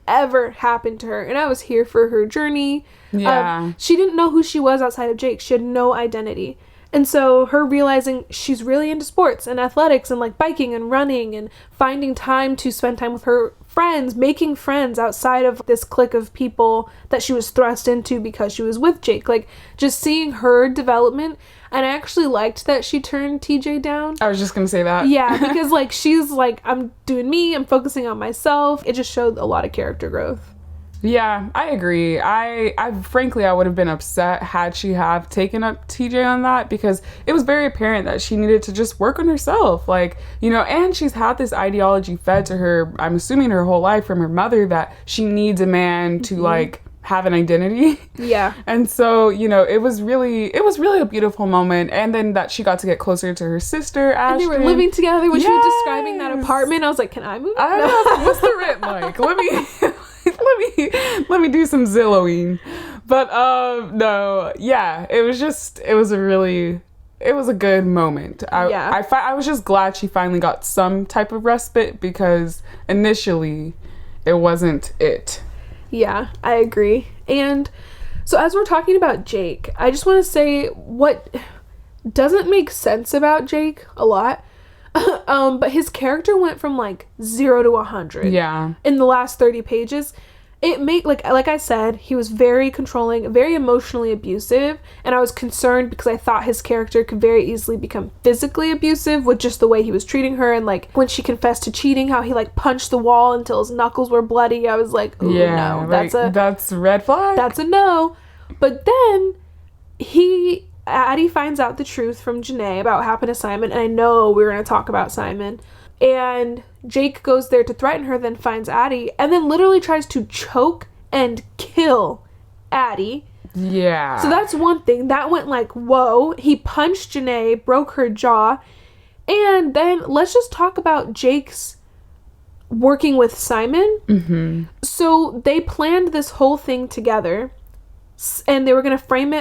ever happened to her. And I was here for her journey. Yeah. She didn't know who she was outside of Jake. She had no identity. And so her realizing she's really into sports and athletics and, like, biking and running and finding time to spend time with her friends, making friends outside of this clique of people that she was thrust into because she was with Jake. Like, just seeing her development. And I actually liked that she turned TJ down. I was just gonna say that. Yeah, because, like, she's like, I'm doing me, I'm focusing on myself. It just showed a lot of character growth. Yeah, I agree. I frankly, I would have been upset had she have taken up TJ on that, because it was very apparent that she needed to just work on herself. Like, you know, and she's had this ideology fed to her, I'm assuming her whole life, from her mother, that she needs a man to, like, have an identity. Yeah. And so, you know, it was really a beautiful moment. And then that she got to get closer to her sister, Ashton. And they were living together. When she was describing that apartment, I was like, can I move? I was like, what's the rent like? Let me do some Zillowing. But no, yeah, it was a good moment. I was just glad she finally got some type of respite, because initially it wasn't it. Yeah, I agree. And so as we're talking about Jake, I just want to say what doesn't make sense about Jake a lot. But his character went from, like, 0 to 100. Yeah. In the last 30 pages. it made, like I said, he was very controlling, very emotionally abusive, and I was concerned because I thought his character could very easily become physically abusive with just the way he was treating her. And like when she confessed to cheating, how he like punched the wall until his knuckles were bloody, I was like, ooh, no, like, that's a red flag. That's a no. But then Addie finds out the truth from Janae about what happened to Simon, and I know we're going to talk about Simon. And Jake goes there to threaten her, then finds Addie, and then literally tries to choke and kill Addie. Yeah. So that's one thing. That went like, whoa. He punched Janae, broke her jaw. And then let's just talk about Jake's working with Simon. Mm-hmm. So they planned this whole thing together, and they were going to frame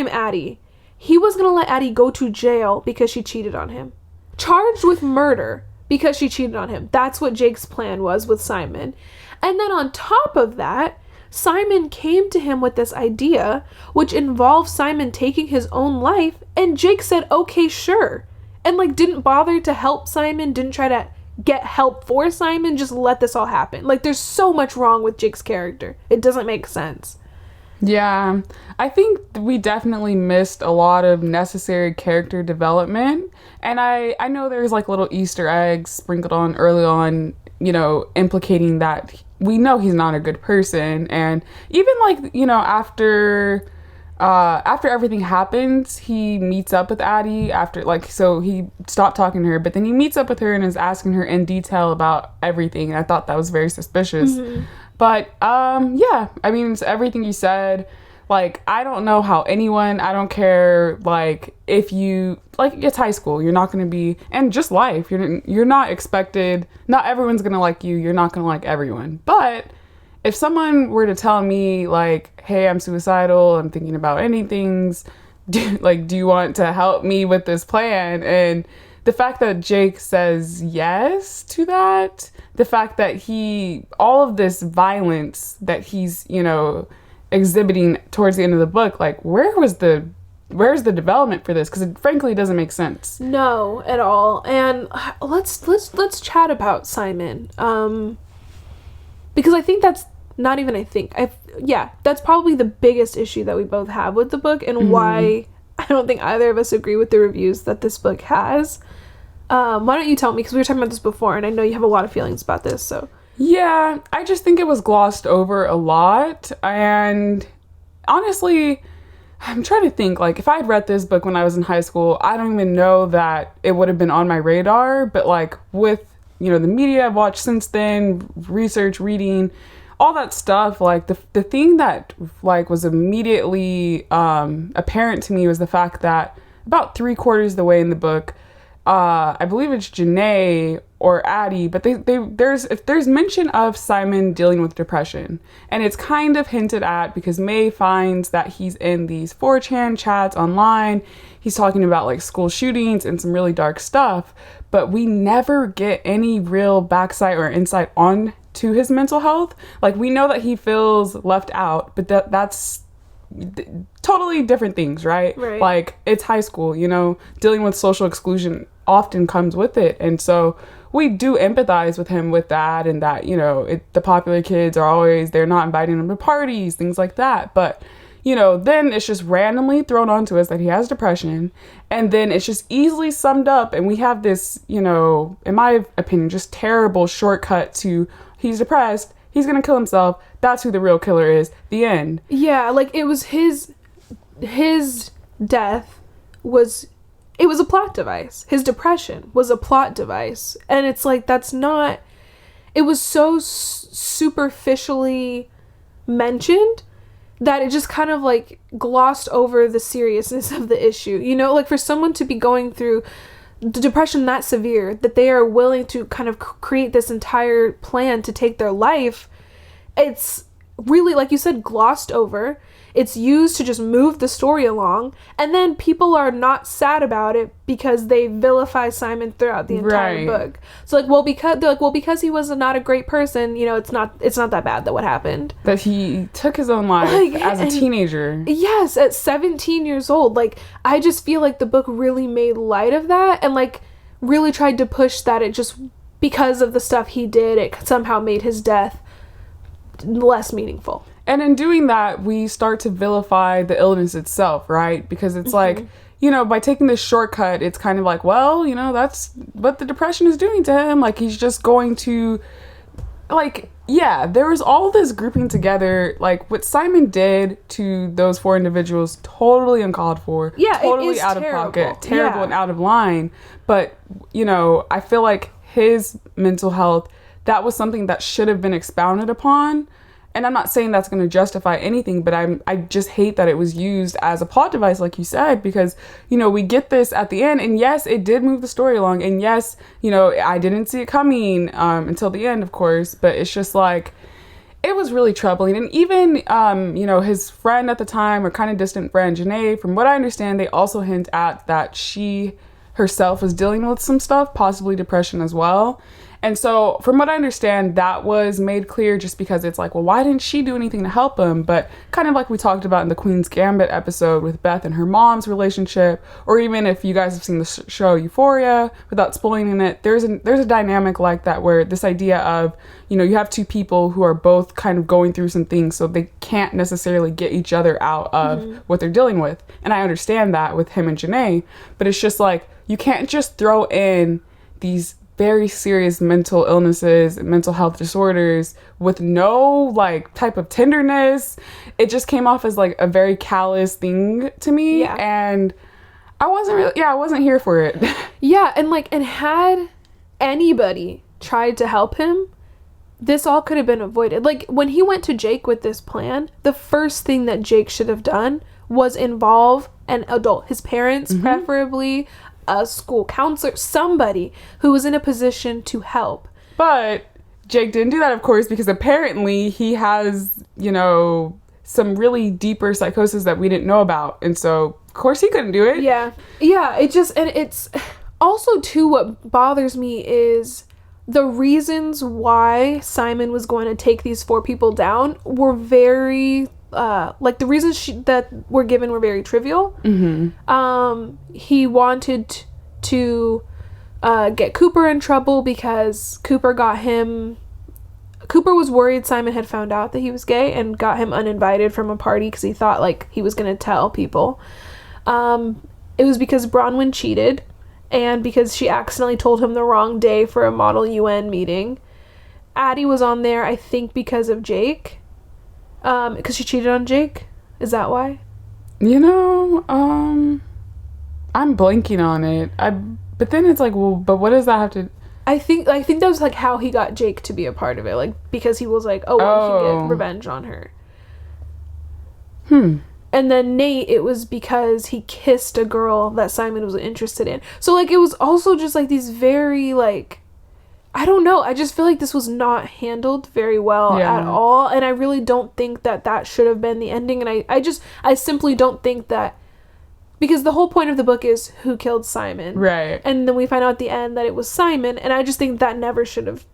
Addie. He was going to let Addie go to jail because she cheated on him. Charged with murder because she cheated on him. That's what Jake's plan was with Simon. And then on top of that, Simon came to him with this idea, which involved Simon taking his own life, and Jake said, okay, sure. And like didn't bother to help Simon, didn't try to get help for Simon, just let this all happen. Like there's so much wrong with Jake's character. It doesn't make sense. Yeah, I think we definitely missed a lot of necessary character development. And I know there's like little Easter eggs sprinkled on early on, you know, implicating that we know he's not a good person. And even like, you know, after everything happens, he meets up with Addie so he stopped talking to her, but then he meets up with her and is asking her in detail about everything. And I thought that was very suspicious. Mm-hmm. But, yeah, I mean, it's everything you said. Like, I don't know how I don't care, like, if you, like, it's high school. You're not going to be, and just life. You're not expected, not everyone's going to like you. You're not going to like everyone. But if someone were to tell me, like, hey, I'm suicidal, I'm thinking about ending things, do you want to help me with this plan? And the fact that Jake says yes to that, the fact that all of this violence that he's, you know, exhibiting towards the end of the book, like where's the development for this? Because it frankly doesn't make sense. No, at all. And let's chat about Simon. Because I think that's not even that's probably the biggest issue that we both have with the book, and mm-hmm. why I don't think either of us agree with the reviews that this book has. Why don't you tell me, because we were talking about this before, and I know you have a lot of feelings about this, so. Yeah, I just think it was glossed over a lot, and honestly, I'm trying to think, like, if I had read this book when I was in high school, I don't even know that it would have been on my radar, but, like, with, you know, the media I've watched since then, research, reading, all that stuff, like, the thing that, like, was immediately apparent to me was the fact that about 3/4 of the way in the book, I believe it's Janae or Addie, but there's mention of Simon dealing with depression, and it's kind of hinted at because May finds that he's in these 4chan chats online. He's talking about like school shootings and some really dark stuff, but we never get any real backside or insight on to his mental health. Like, we know that he feels left out, but that's totally different things, right? Like, it's high school, you know, dealing with social exclusion often comes with it, and so we do empathize with him with that, and that, you know, the popular kids they're not inviting him to parties, things like that. But, you know, then it's just randomly thrown onto us that he has depression, and then it's just easily summed up, and we have this, you know, in my opinion, just terrible shortcut to he's depressed, he's gonna kill himself, that's who the real killer is, the end. Yeah, like, it was his death was a plot device. His depression was a plot device. And it's like, that's not, it was so superficially mentioned that it just kind of like glossed over the seriousness of the issue. You know, like, for someone to be going through the depression that severe, that they are willing to kind of create this entire plan to take their life, it's really, like you said, glossed over. It's used to just move the story along, and then people are not sad about it because they vilify Simon throughout the entire book. So because he was not a great person, you know, it's not that bad that what happened. That he took his own life as a teenager. Yes, at 17 years old. Like, I just feel like the book really made light of that, and like really tried to push that it just, because of the stuff he did, it somehow made his death less meaningful. And in doing that, we start to vilify the illness itself, right? Because it's like, by taking this shortcut, it's kind of like, well, that's what the depression is doing to him. Like, he's just going to, like, yeah, there was all this grouping together. Like, what Simon did to those 4 individuals, totally uncalled for. Yeah, totally it is out of terrible. pocket. Terrible Yeah. and out of line. But, I feel like his mental health, that was something that should have been expounded upon. And I'm not saying that's going to justify anything, but I just hate that it was used as a plot device, like you said, because, we get this at the end, and yes, it did move the story along, and yes, I didn't see it coming until the end, of course, but it's just like, it was really troubling. And even, his friend at the time, or kind of distant friend, Janae, from what I understand, they also hint at that she herself was dealing with some stuff, possibly depression as well. And so from what I understand, that was made clear just because it's like, well, why didn't she do anything to help him? But kind of like we talked about in the Queen's Gambit episode with Beth and her mom's relationship, or even if you guys have seen the show Euphoria, without spoiling it, there's a dynamic like that where this idea of, you have 2 people who are both kind of going through some things, so they can't necessarily get each other out of what they're dealing with. And I understand that with him and Janae, but it's just like, you can't just throw in these very serious mental illnesses and mental health disorders with no like type of tenderness. It just came off as like a very callous thing to me. Yeah. And I wasn't here for it. Yeah, and had anybody tried to help him, this all could have been avoided. Like, when he went to Jake with this plan, the first thing that Jake should have done was involve an adult, his parents preferably, a school counselor, somebody who was in a position to help. But Jake didn't do that, of course, because apparently he has, some really deeper psychosis that we didn't know about. And so, of course, he couldn't do it. Yeah. Yeah, it's also, too, what bothers me is the reasons why Simon was going to take these 4 people down were very... the reasons that were given were very trivial. He wanted to get Cooper in trouble because Cooper was worried Simon had found out that he was gay and got him uninvited from a party because he thought like he was going to tell people. It was because Bronwyn cheated and because she accidentally told him the wrong day for a model UN meeting. Addie was on there, I think, because of Jake. Because she cheated on Jake? Is that why? I'm blanking on it. But then it's like, well, but what does that have to... I think that was like how he got Jake to be a part of it, like because he was like, oh, well, he can get revenge on her. And then Nate, it was because he kissed a girl that Simon was interested in. So like it was also just like these very like, I don't know, I just feel like this was not handled very well at all, and I really don't think that should have been the ending. And I simply don't think that, because the whole point of the book is who killed Simon, right? And then we find out at the end that it was Simon, and I just think that never should have.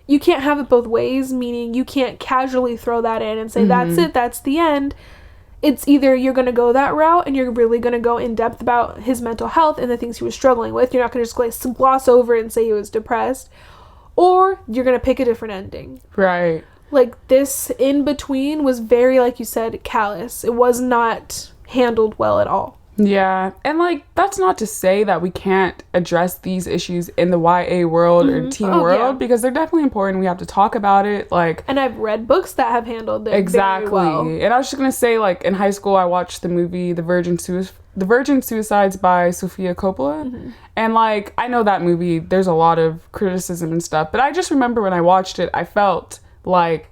You can't have it both ways, meaning you can't casually throw that in and say that's it, that's the end. It's either you're going to go that route and you're really going to go in depth about his mental health and the things he was struggling with. You're not going to just gloss over it and say he was depressed, or you're going to pick a different ending, right? Like, this in between was very, like you said, callous. It was not handled well at all. Yeah, and like, that's not to say that we can't address these issues in the YA world or teen world, because they're definitely important. We have to talk about it, like... And I've read books that have handled them very well. And I was just gonna say, like, in high school, I watched the movie The Virgin Suicides by Sofia Coppola. And, like, I know that movie, there's a lot of criticism and stuff, but I just remember when I watched it, I felt like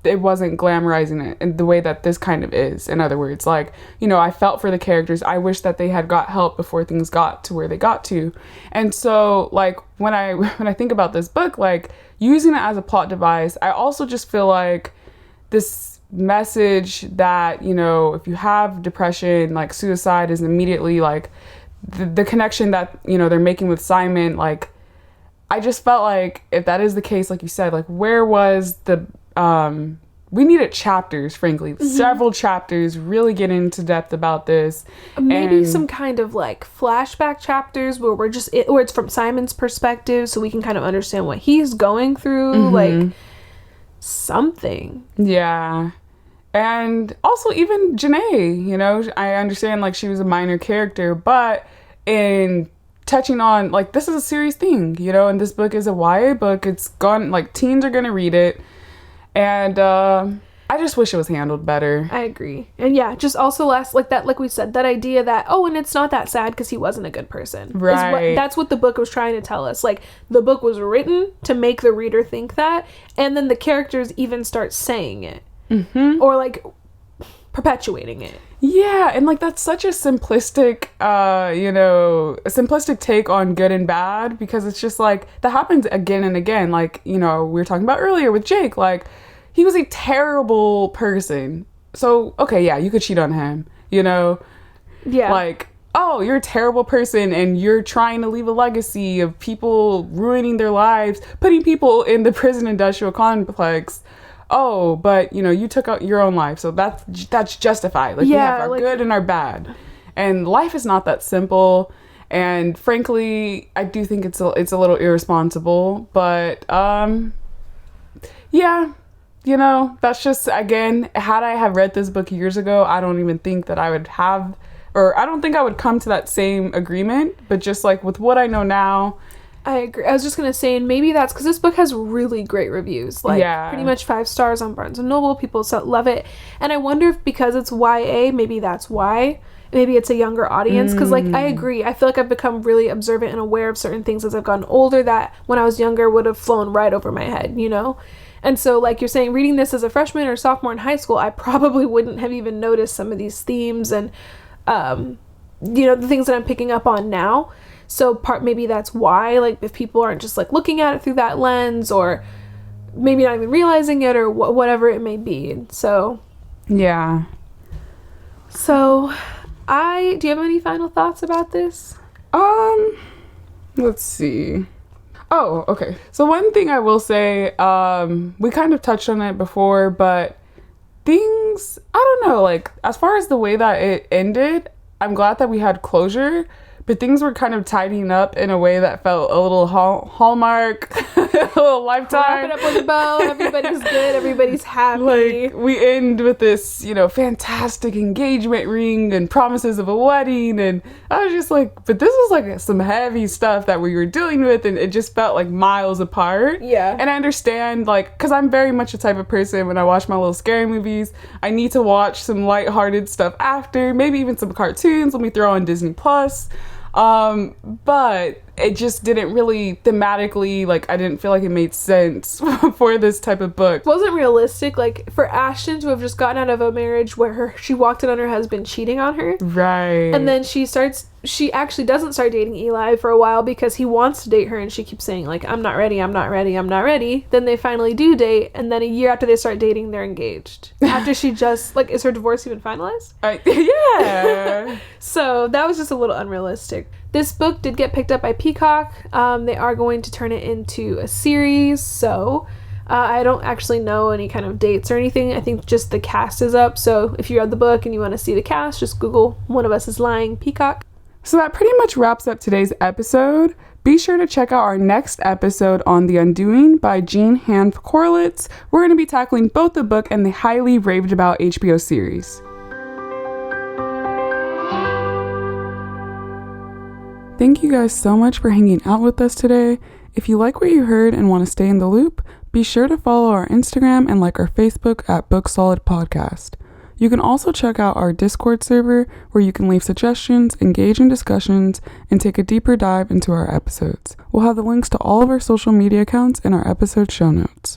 it wasn't glamorizing it in the way that this kind of is. In other words, like, I felt for the characters. I wish that they had got help before things got to where they got to. And so, like, when I think about this book, like, using it as a plot device, I also just feel like this message that, if you have depression, like, suicide is immediately, like, the connection that, they're making with Simon. Like, I just felt like if that is the case, like you said, like, where was the we needed chapters, frankly, several chapters, really get into depth about this. Maybe some kind of like flashback chapters where where it's from Simon's perspective, so we can kind of understand what he's going through, like something. Yeah. And also even Janae, you know, I understand like she was a minor character, but in touching on like, this is a serious thing, you know, and this book is a YA book. It's gone, like teens are going to read it. And I just wish it was handled better. I agree. And yeah, just also like we said, that idea that, oh, and it's not that sad because he wasn't a good person. Right. That's what the book was trying to tell us. Like, the book was written to make the reader think that, and then the characters even start saying it. Or like perpetuating it. Yeah, and like that's such a simplistic, a simplistic take on good and bad, because it's just like that happens again and again. Like, you know, we were talking about earlier with Jake, like he was a terrible person. So, okay, yeah, you could cheat on him, you know? Yeah. Like, oh, you're a terrible person and you're trying to leave a legacy of people ruining their lives, putting people in the prison industrial complex. Oh, but you know, you took out your own life, so that's justified. Like, we have our good and our bad, and life is not that simple. And frankly, I do think it's a little irresponsible. But yeah, you know, that's just, again, had I have read this book years ago, I don't even think that I would have, or I don't think I would come to that same agreement. But just like with what I know now. I agree. I was just going to say, and maybe that's because this book has really great reviews. Like, pretty much 5 stars on Barnes & Noble. People love it. And I wonder if because it's YA, maybe that's why. Maybe it's a younger audience. Because, like, I agree. I feel like I've become really observant and aware of certain things as I've gotten older that when I was younger would have flown right over my head, you know? And so, like you're saying, reading this as a freshman or sophomore in high school, I probably wouldn't have even noticed some of these themes and, you know, the things that I'm picking up on now. So maybe that's why, like, if people aren't just like looking at it through that lens, or maybe not even realizing it, or whatever it may be. So yeah. So do you have any final thoughts about this? Let's see. Oh, okay. So one thing I will say, we kind of touched on it before, but things, I don't know, like as far as the way that it ended, I'm glad that we had closure. But things were kind of tidying up in a way that felt a little Hallmark, a little Lifetime. Wrap it up with a bow. Everybody's good. Everybody's happy. Like, we end with this, you know, fantastic engagement ring and promises of a wedding. And I was just like, but this was like some heavy stuff that we were dealing with. And it just felt like miles apart. Yeah. And I understand, like, because I'm very much the type of person, when I watch my little scary movies, I need to watch some lighthearted stuff after. Maybe even some cartoons. Let me throw on Disney Plus. But it just didn't really thematically, like, I didn't feel like it made sense for this type of book. It wasn't realistic, like, for Ashton to have just gotten out of a marriage where she walked in on her husband cheating on her. Right. And then she actually doesn't start dating Eli for a while because he wants to date her, and she keeps saying, like, I'm not ready, I'm not ready, I'm not ready. Then they finally do date, and then a year after they start dating, they're engaged. After she just, like, is her divorce even finalized? Yeah. So that was just a little unrealistic. This book did get picked up by Peacock. They are going to turn it into a series, so I don't actually know any kind of dates or anything. I think just the cast is up, so if you read the book and you want to see the cast, just Google One of Us is Lying Peacock. So that pretty much wraps up today's episode. Be sure to check out our next episode on The Undoing by Jean Hanff Korelitz. We're going to be tackling both the book and the highly raved about HBO series. Thank you guys so much for hanging out with us today. If you like what you heard and want to stay in the loop, be sure to follow our Instagram and like our Facebook at Book Solid Podcast. You can also check out our Discord server where you can leave suggestions, engage in discussions, and take a deeper dive into our episodes. We'll have the links to all of our social media accounts in our episode show notes.